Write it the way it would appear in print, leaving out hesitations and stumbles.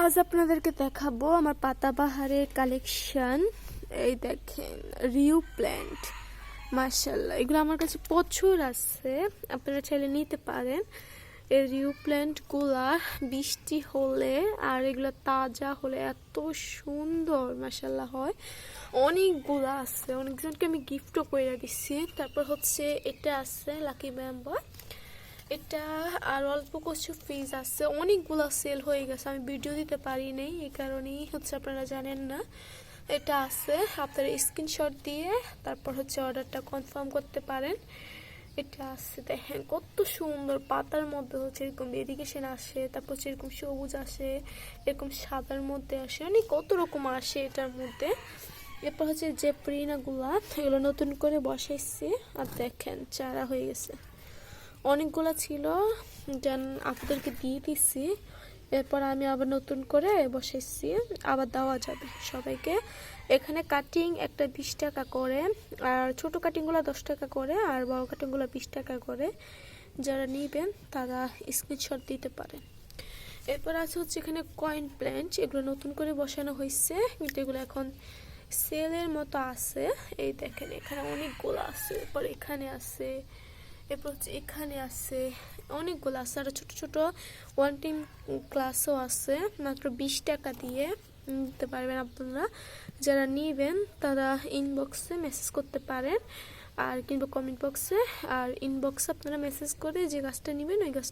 আজ আপনাদেরকে দেখাবো আমার পাতাবাহারের কালেকশন। এই দেখেন রিউ প্ল্যান্ট, মাশাআল্লাহ এগুলো আমার কাছে প্রচুর আছে, আপনারা চাইলে নিতে পারেন। এই রিউ প্ল্যান্টগুলা বৃষ্টি হলে আর এগুলো তাজা হলে এত সুন্দর মাশাআল্লাহ হয়। অনেকগুলো আছে, অনেকজনকে আমি গিফটও করে দিচ্ছি। তারপর হচ্ছে এটা আছে লাকি মেম্বার, এটা আর অল্প কিছু ফিজ আছে, অনেকগুলো সেল হয়ে গেছে, আমি ভিডিও দিতে পারি নাই, এই কারণেই হচ্ছে আপনারা জানেন না। এটা আছে, আপনারা স্ক্রিনশট দিয়ে তারপর হচ্ছে অর্ডারটা কনফার্ম করতে পারেন। এটা আছে, দেখেন কত সুন্দর, পাতার মধ্যে হচ্ছে এরকম ভেরিগেশন আসে, তারপর হচ্ছে এরকম সবুজ আসে, এরকম সাদার মধ্যে আসে, অনেক কত রকম আসে এটার মধ্যে। এরপর হচ্ছে যে প্রিনাগুলা এগুলো নতুন করে বসাইছি, আর দেখেন চারা হয়ে গেছে, অনেকগুলো ছিল, যেন আপনাদেরকে দিয়ে দিচ্ছি। এরপর আমি আবার নতুন করে বসাইছি, আবার দেওয়া যাবে সবাইকে। এখানে কাটিং একটা 20 টাকা করে, আর ছোট কাটিংগুলো 10 টাকা করে, আর বড় কাটিংগুলো 20 টাকা করে। যারা নিবেন তারা স্ক্রিনশট দিতে পারেন। এরপর আছে হচ্ছে এখানে কয়েন প্ল্যান্ট, এগুলো নতুন করে বসানো হয়েছে, কিন্তু এগুলো এখন সেলের মতো আছে। এই দেখেন এখানে অনেকগুলো আছে, এরপর এখানে আছে, এরপর হচ্ছে এখানে আছে, অনেকগুলো আছে। আর ছোট ছোট ওয়ান টাইম ক্লাসও আছে, মাত্র 20 টাকা দিয়ে নিতে পারবেন আপনারা। যারা নিবেন তারা ইনবক্সে মেসেজ করতে পারেন, আর কিংবা কমেন্ট বক্সে, আর ইনবক্সে আপনারা মেসেজ করে যে গাছটা নেবেন ওই গাছটা